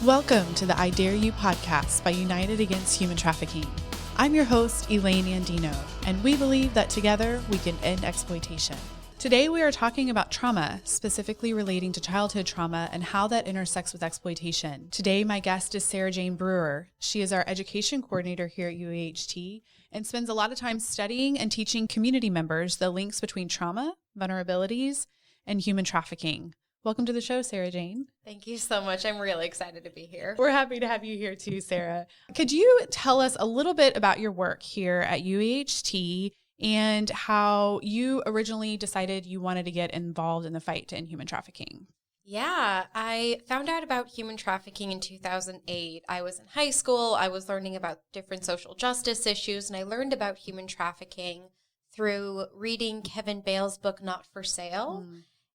Welcome to the I Dare You podcast by United Against Human Trafficking. I'm your host, Elaine Andino, and we believe that together we can end exploitation. Today we are talking about trauma, specifically relating to childhood trauma and how that intersects with exploitation. Today my guest is Sara Breuer. She is our education coordinator here at UAHT and spends a lot of time studying and teaching community members the links between trauma, vulnerabilities, and human trafficking. Welcome to the show, Sara Jane. Thank you so much. I'm really excited to be here. We're happy to have you here too, Sara. Could you tell us a little bit about your work here at UAHT and how you originally decided you wanted to get involved in the fight to end human trafficking? Yeah, I found out about human trafficking in 2008. I was in high school. I was learning about different social justice issues, and I learned about human trafficking through reading Kevin Bale's book, Not for Sale.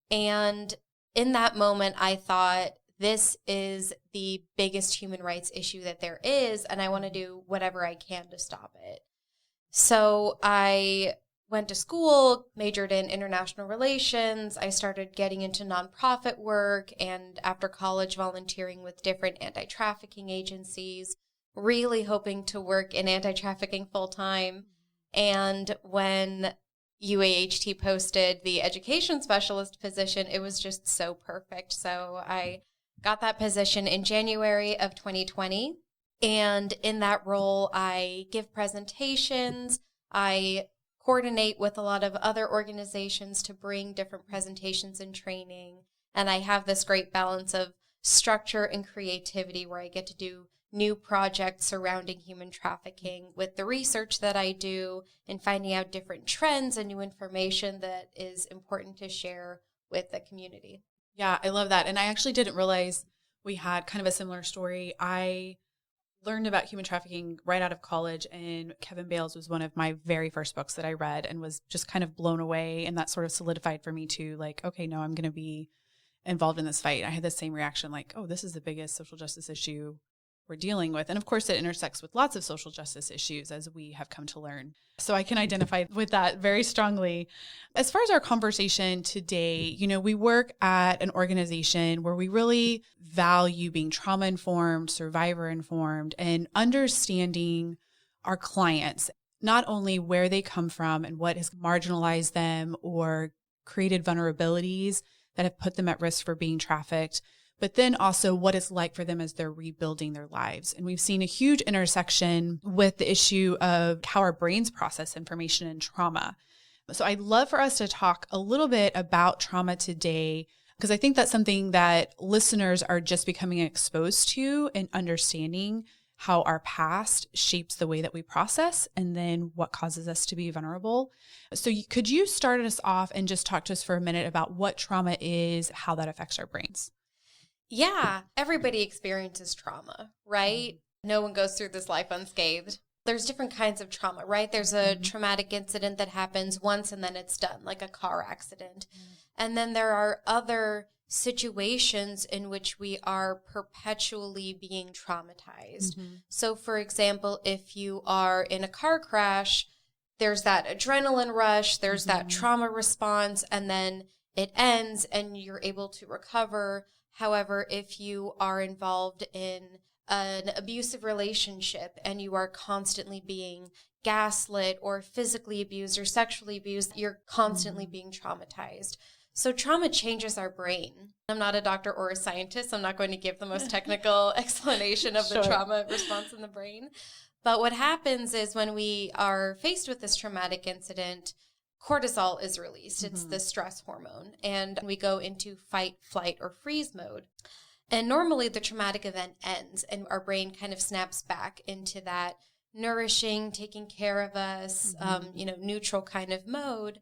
And in that moment, I thought, this is the biggest human rights issue that there is, and I want to do whatever I can to stop it. So I went to school, majored in international relations. I started getting into nonprofit work, and after college, volunteering with different anti-trafficking agencies, really hoping to work in anti-trafficking full-time. And when UAHT posted the education specialist position, it was just so perfect. So I got that position in January of 2020. And in that role, I give presentations. I coordinate with a lot of other organizations to bring different presentations and training. And I have this great balance of structure and creativity where I get to do new projects surrounding human trafficking with the research that I do and finding out different trends and new information that is important to share with the community. Yeah, I love that. And I actually didn't realize we had kind of a similar story. I learned about human trafficking right out of college, and Kevin Bale's was one of my very first books that I read and was just kind of blown away. And that sort of solidified for me too, like, okay, no, I'm going to be involved in this fight. I had the same reaction, like, oh, this is the biggest social justice issue we're dealing with. And of course, it intersects with lots of social justice issues, as we have come to learn. So I can identify with that very strongly. As far as our conversation today, we work at an organization where we really value being trauma-informed, survivor-informed, and understanding our clients, not only where they come from and what has marginalized them or created vulnerabilities that have put them at risk for being trafficked, but then also what it's like for them as they're rebuilding their lives. And we've seen a huge intersection with the issue of how our brains process information and trauma. So I'd love for us to talk a little bit about trauma today, because I think that's something that listeners are just becoming exposed to and understanding how our past shapes the way that we process and then what causes us to be vulnerable. So could you start us off and just talk to us for a minute about what trauma is, how that affects our brains? Yeah, everybody experiences trauma, right? No one goes through this life unscathed. There's different kinds of trauma, right? There's a traumatic incident that happens once and then it's done, like a car accident. And then there are other situations in which we are perpetually being traumatized. So, for example, if you are in a car crash, there's that adrenaline rush, there's that trauma response, and then it ends and you're able to recover. However, if you are involved in an abusive relationship and you are constantly being gaslit or physically abused or sexually abused, you're constantly being traumatized. So trauma changes our brain. I'm not a doctor or a scientist. I'm not going to give the most technical explanation of the trauma response in the brain. But what happens is when we are faced with this traumatic incident, cortisol is released. It's the stress hormone. And we go into fight, flight, or freeze mode. And normally the traumatic event ends and our brain kind of snaps back into that nourishing, taking care of us, neutral kind of mode.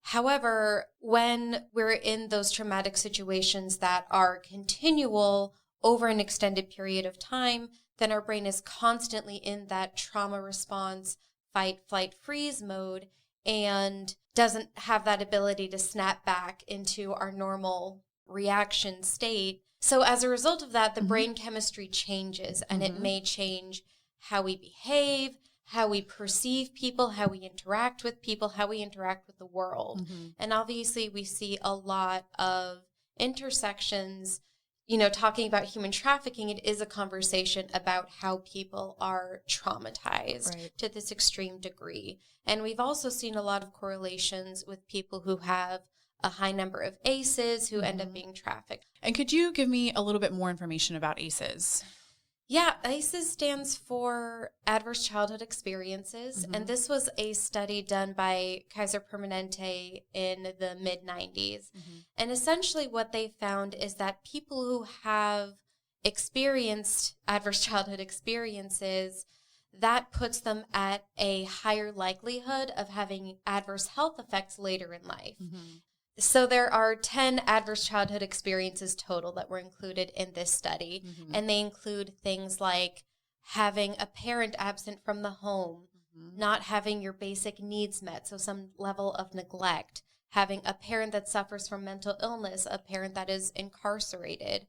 However, when we're in those traumatic situations that are continual over an extended period of time, then our brain is constantly in that trauma response, fight, flight, freeze mode, and doesn't have that ability to snap back into our normal reaction state. So as a result of that, the brain chemistry changes, and it may change how we behave, how we perceive people, how we interact with people, how we interact with the world. And obviously we see a lot of intersections talking about human trafficking, it is a conversation about how people are traumatized to this extreme degree. And we've also seen a lot of correlations with people who have a high number of ACEs who end up being trafficked. And could you give me a little bit more information about ACEs? Yeah, ACEs stands for Adverse Childhood Experiences, and this was a study done by Kaiser Permanente in the mid-90s. And essentially what they found is that people who have experienced adverse childhood experiences, that puts them at a higher likelihood of having adverse health effects later in life. So there are 10 adverse childhood experiences total that were included in this study, and they include things like having a parent absent from the home, not having your basic needs met, so some level of neglect, having a parent that suffers from mental illness, a parent that is incarcerated,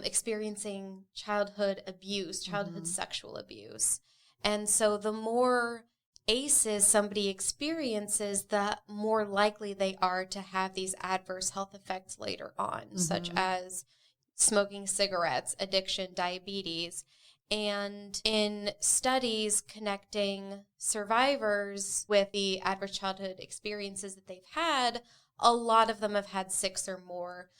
experiencing childhood abuse, childhood sexual abuse. And so the more ACEs somebody experiences, the more likely they are to have these adverse health effects later on, such as smoking cigarettes, addiction, diabetes. And in studies connecting survivors with the adverse childhood experiences that they've had, a lot of them have had 6 or more.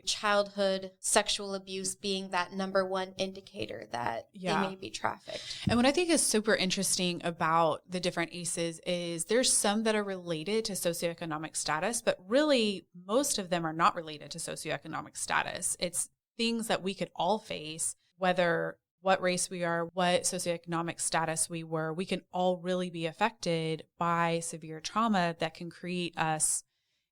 Childhood sexual abuse being that number one indicator that they may be trafficked. And what I think is super interesting about the different ACEs is there's some that are related to socioeconomic status, but really most of them are not related to socioeconomic status. It's things that we could all face, whether what race we are, what socioeconomic status we were, we can all really be affected by severe trauma that can create us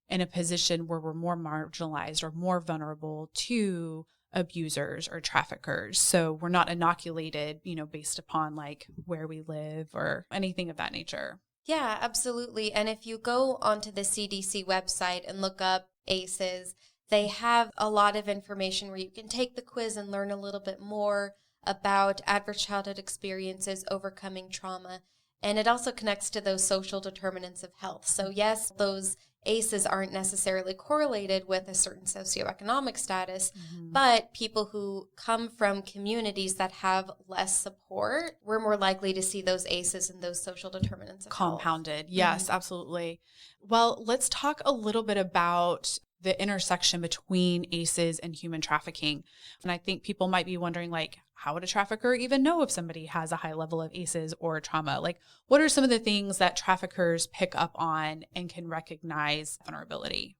in a position where we're more marginalized or more vulnerable to abusers or traffickers. So we're not inoculated, based upon like where we live or anything of that nature. Yeah, absolutely. And if you go onto the CDC website and look up ACEs, they have a lot of information where you can take the quiz and learn a little bit more about adverse childhood experiences, overcoming trauma. And it also connects to those social determinants of health. So yes, those ACEs aren't necessarily correlated with a certain socioeconomic status, but people who come from communities that have less support, we're more likely to see those ACEs and those social determinants of compounded. Yes, absolutely. Well, let's talk a little bit about the intersection between ACEs and human trafficking. And I think people might be wondering, like, how would a trafficker even know if somebody has a high level of ACEs or trauma? Like, what are some of the things that traffickers pick up on and can recognize vulnerability?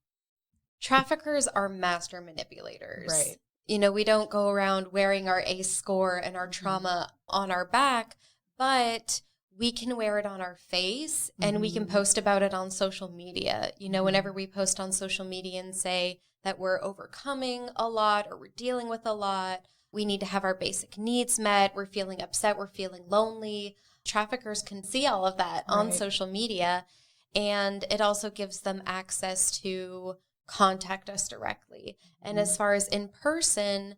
Traffickers are master manipulators. We don't go around wearing our ACE score and our trauma on our back, but we can wear it on our face and we can post about it on social media. Whenever we post on social media and say that we're overcoming a lot or we're dealing with a lot, we need to have our basic needs met, we're feeling upset, we're feeling lonely. Traffickers can see all of that on social media, and it also gives them access to contact us directly. And as far as in person,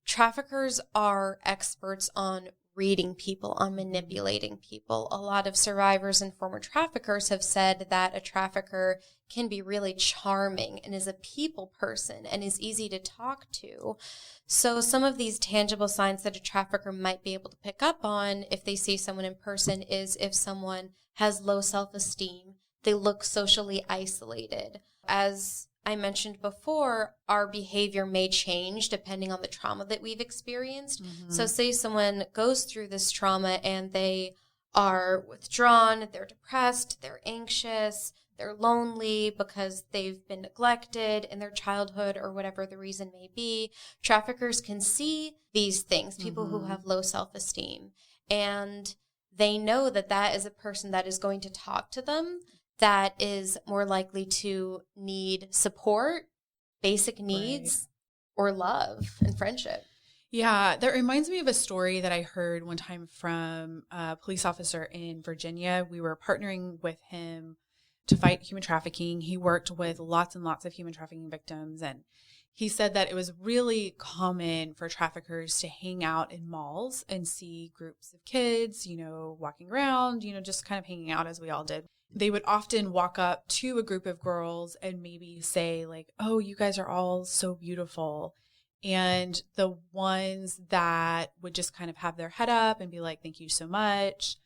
traffickers are experts on reading people, on manipulating people. A lot of survivors and former traffickers have said that a trafficker can be really charming and is a people person and is easy to talk to. So some of these tangible signs that a trafficker might be able to pick up on if they see someone in person is if someone has low self-esteem, they look socially isolated. As I mentioned before, our behavior may change depending on the trauma that we've experienced. So say someone goes through this trauma and they are withdrawn, they're depressed, they're anxious, they're lonely because they've been neglected in their childhood or whatever the reason may be. Traffickers can see these things, people who have low self-esteem, and they know that that is a person that is going to talk to them, that is more likely to need support, basic needs, or love and friendship. Yeah, that reminds me of a story that I heard one time from a police officer in Virginia. We were partnering with him to fight human trafficking. He worked with lots and lots of human trafficking victims, and he said that it was really common for traffickers to hang out in malls and see groups of kids, walking around, just kind of hanging out as we all did. They would often walk up to a group of girls and maybe say like, "Oh, you guys are all so beautiful." And the ones that would just kind of have their head up and be like, thank you so much,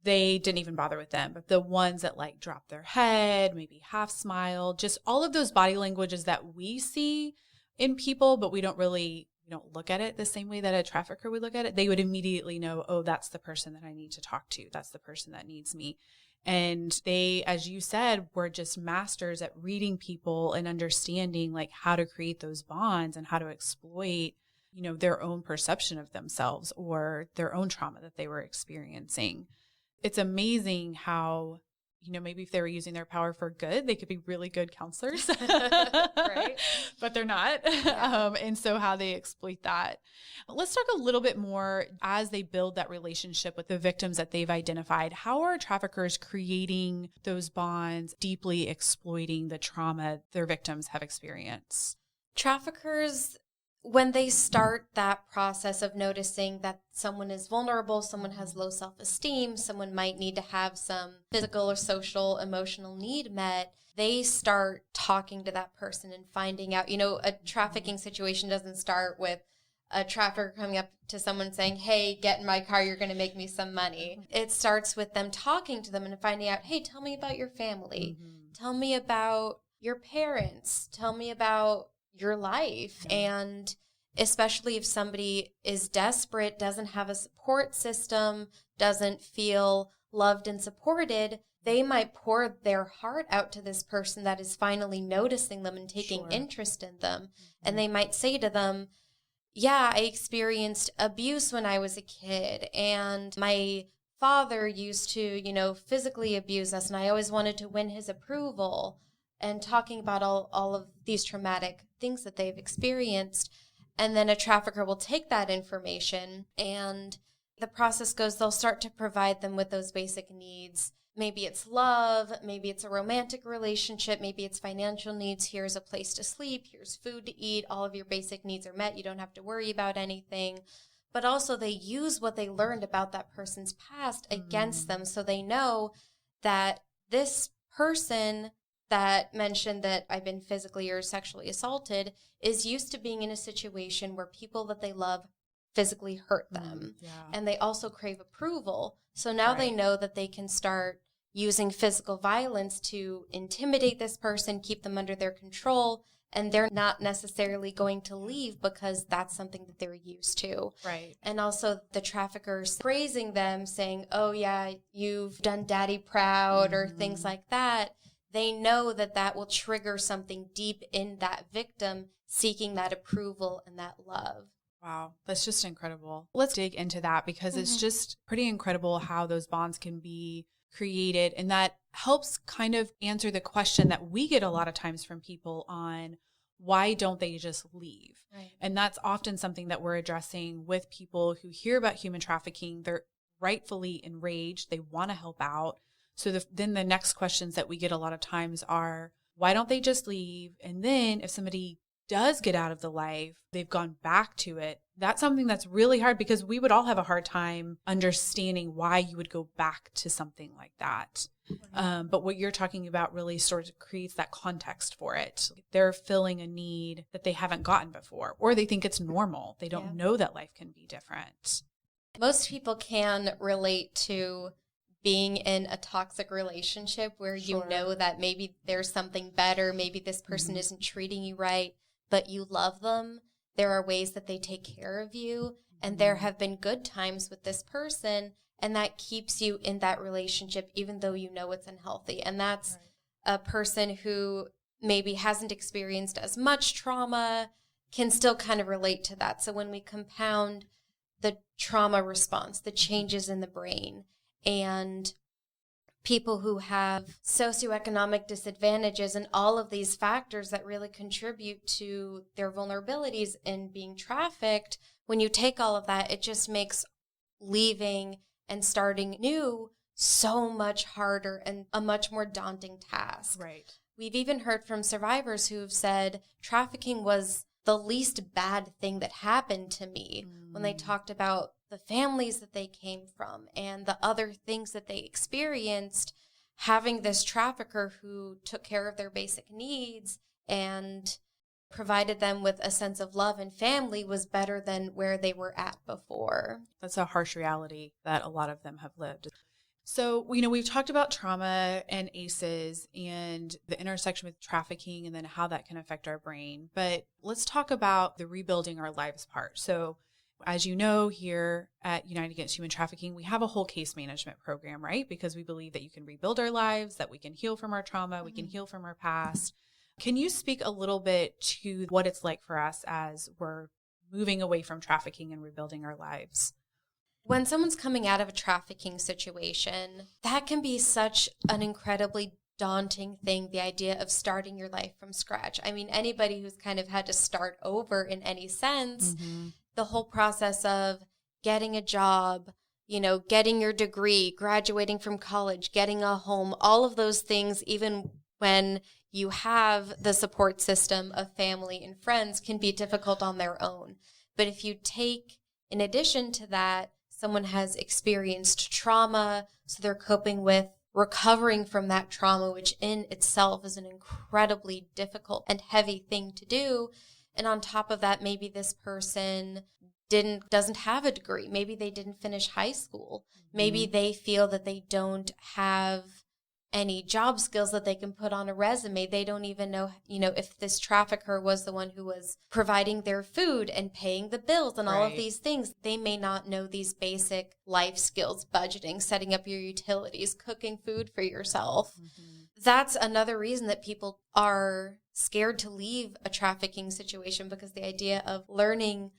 they didn't even bother with them. But the ones that like dropped their head, maybe half smiled, just all of those body languages that we see in people, but we don't look at it the same way that a trafficker would look at it. They would immediately know, oh, that's the person that I need to talk to. That's the person that needs me. And they, as you said, were just masters at reading people and understanding like how to create those bonds and how to exploit, their own perception of themselves or their own trauma that they were experiencing. It's amazing how, maybe if they were using their power for good, they could be really good counselors, right? But they're not. Yeah. And so how they exploit that. Let's talk a little bit more as they build that relationship with the victims that they've identified. How are traffickers creating those bonds, deeply exploiting the trauma their victims have experienced? Traffickers, when they start that process of noticing that someone is vulnerable, someone has low self-esteem, someone might need to have some physical or social, emotional need met, they start talking to that person and finding out, a trafficking situation doesn't start with a trafficker coming up to someone saying, hey, get in my car, you're going to make me some money. It starts with them talking to them and finding out, hey, tell me about your family. Mm-hmm. Tell me about your parents. Tell me about your life. Yeah. And especially if somebody is desperate, doesn't have a support system, doesn't feel loved and supported, they might pour their heart out to this person that is finally noticing them and taking interest in them. Mm-hmm. And they might say to them, yeah, I experienced abuse when I was a kid, and my father used to, physically abuse us, and I always wanted to win his approval. And talking about all of these traumatic things that they've experienced. And then a trafficker will take that information, and the process goes, they'll start to provide them with those basic needs. Maybe it's love, maybe it's a romantic relationship, maybe it's financial needs. Here's a place to sleep, here's food to eat, all of your basic needs are met, you don't have to worry about anything. But also they use what they learned about that person's past against them, so they know that this person that mentioned that I've been physically or sexually assaulted is used to being in a situation where people that they love physically hurt them. Yeah. And they also crave approval. So now they know that they can start using physical violence to intimidate this person, keep them under their control, and they're not necessarily going to leave because that's something that they're used to. Right. And also the traffickers praising them, saying, oh yeah, you've done daddy proud, or things like that. They know that that will trigger something deep in that victim seeking that approval and that love. Wow, that's just incredible. Let's dig into that because it's just pretty incredible how those bonds can be created. And that helps kind of answer the question that we get a lot of times from people on why don't they just leave? Right. And that's often something that we're addressing with people who hear about human trafficking. They're rightfully enraged. They want to help out. So then the next questions that we get a lot of times are, why don't they just leave? And then if somebody does get out of the life, they've gone back to it. That's something that's really hard because we would all have a hard time understanding why you would go back to something like that. But what you're talking about really sort of creates that context for it. They're filling a need that they haven't gotten before, or they think it's normal. They don't know that life can be different. Most people can relate to being in a toxic relationship where you know that maybe there's something better, maybe this person isn't treating you right, but you love them. There are ways that they take care of you, and there have been good times with this person, and that keeps you in that relationship even though you know it's unhealthy. And that's a person who maybe hasn't experienced as much trauma can still kind of relate to that. So when we compound the trauma response, the changes in the brain, and people who have socioeconomic disadvantages and all of these factors that really contribute to their vulnerabilities in being trafficked, when you take all of that, it just makes leaving and starting new so much harder and a much more daunting task. Right. We've even heard from survivors who have said trafficking was the least bad thing that happened to me when they talked about the families that they came from and the other things that they experienced. Having this trafficker who took care of their basic needs and provided them with a sense of love and family was better than where they were at before. That's a harsh reality that a lot of them have lived. So, we've talked about trauma and ACEs and the intersection with trafficking and then how that can affect our brain. But let's talk about the rebuilding our lives part. So, as you know, here at United Against Human Trafficking, we have a whole case management program, right? Because we believe that you can rebuild our lives, that we can heal from our trauma, we can heal from our past. Can you speak a little bit to what it's like for us as we're moving away from trafficking and rebuilding our lives? When someone's coming out of a trafficking situation, that can be such an incredibly daunting thing, the idea of starting your life from scratch. I mean, anybody who's kind of had to start over in any sense, the whole process of getting a job, getting your degree, graduating from college, getting a home, all of those things, even when you have the support system of family and friends, can be difficult on their own. But if you take, in addition to that, someone has experienced trauma, so they're coping with recovering from that trauma, which in itself is an incredibly difficult and heavy thing to do. And on top of that, maybe this person doesn't have a degree. Maybe they didn't finish high school. Maybe they feel that they don't have any job skills that they can put on a resume. They don't even know, if this trafficker was the one who was providing their food and paying the bills and all of these things. They may not know these basic life skills, budgeting, setting up your utilities, cooking food for yourself. That's another reason that people are scared to leave a trafficking situation, because the idea of learning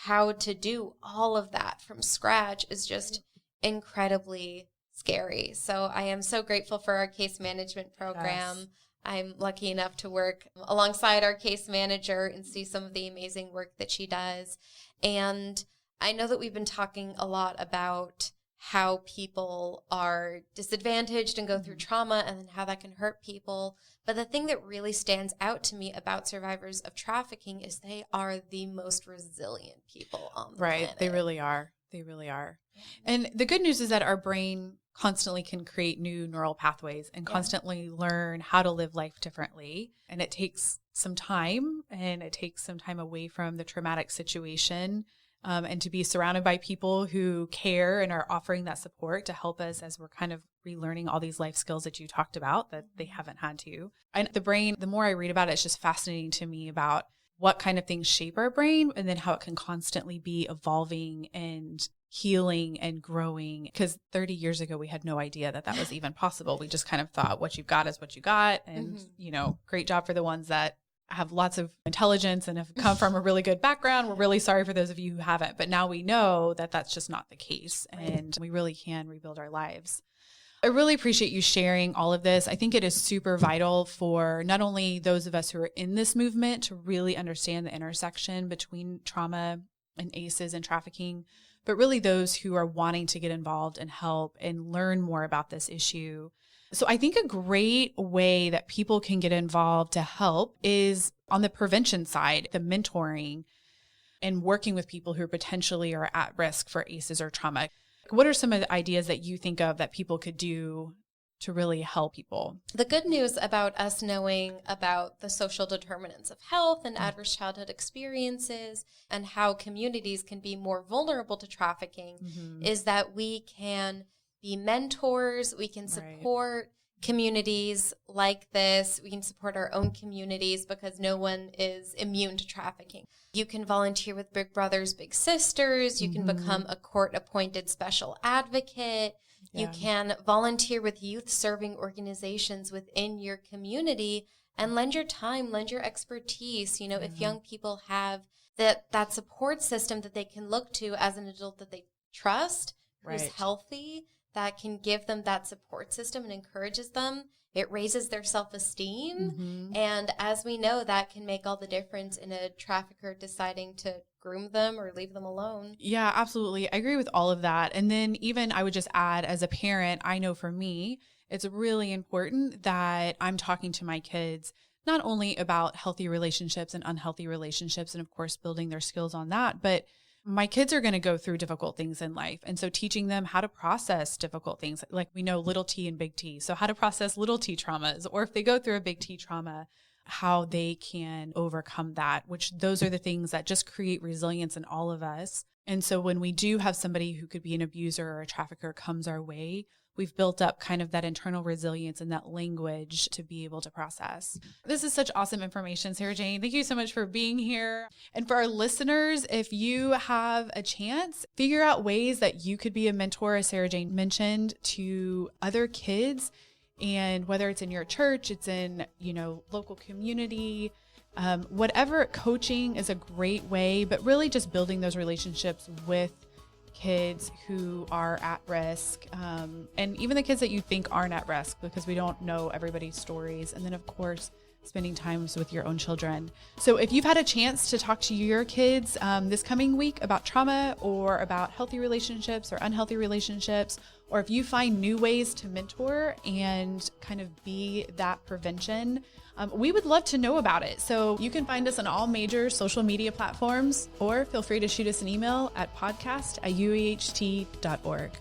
how to do all of that from scratch is just incredibly scary. So I am so grateful for our case management program. Yes. I'm lucky enough to work alongside our case manager and see some of the amazing work that she does. And I know that we've been talking a lot about how people are disadvantaged and go through trauma and then how that can hurt people. But the thing that really stands out to me about survivors of trafficking is they are the most resilient people on the planet. They really are. They really are. And the good news is that our brain constantly can create new neural pathways and constantly learn how to live life differently. And it takes some time, and it takes some time away from the traumatic situation, and to be surrounded by people who care and are offering that support to help us as we're kind of relearning all these life skills that you talked about that they haven't had to. And the brain, the more I read about it, it's just fascinating to me about what kind of things shape our brain and then how it can constantly be evolving and healing and growing. Because 30 years ago, we had no idea that that was even possible. We just kind of thought what you've got is what you got. And, great job for the ones that have lots of intelligence and have come from a really good background. We're really sorry for those of you who haven't. But now we know that that's just not the case. And we really can rebuild our lives. I really appreciate you sharing all of this. I think it is super vital for not only those of us who are in this movement to really understand the intersection between trauma and ACEs and trafficking, but really those who are wanting to get involved and help and learn more about this issue. So I think a great way that people can get involved to help is on the prevention side, the mentoring and working with people who potentially are at risk for ACEs or trauma. What are some of the ideas that you think of that people could do to really help people? The good news about us knowing about the social determinants of health and adverse childhood experiences and how communities can be more vulnerable to trafficking is that we can be mentors, we can support communities like this, we can support our own communities because no one is immune to trafficking. You can volunteer with Big Brothers Big Sisters, you can become a court-appointed special advocate, you can volunteer with youth-serving organizations within your community and lend your time, lend your expertise. If young people have that support system that they can look to as an adult that they trust, who's healthy, that can give them that support system and encourages them, it raises their self-esteem. And as we know, that can make all the difference in a trafficker deciding to groom them or leave them alone. Yeah, absolutely. I agree with all of that. And then even I would just add, as a parent, I know for me, it's really important that I'm talking to my kids not only about healthy relationships and unhealthy relationships, and of course, building their skills on that, but my kids are going to go through difficult things in life. And so teaching them how to process difficult things, like we know little T and big T. So how to process little T traumas, or if they go through a big T trauma, how they can overcome that, which those are the things that just create resilience in all of us. And so when we do have somebody who could be an abuser or a trafficker comes our way, we've built up kind of that internal resilience and that language to be able to process. This is such awesome information, Sarah Jane. Thank you so much for being here. And for our listeners, if you have a chance, figure out ways that you could be a mentor, as Sarah Jane mentioned, to other kids. And whether it's in your church, it's in, local community, whatever, coaching is a great way, but really just building those relationships with kids who are at risk, and even the kids that you think aren't at risk, because we don't know everybody's stories. And then, of course, spending times with your own children. So if you've had a chance to talk to your kids this coming week about trauma or about healthy relationships or unhealthy relationships, or if you find new ways to mentor and kind of be that prevention, we would love to know about it. So you can find us on all major social media platforms, or feel free to shoot us an email at podcast@ueht.org.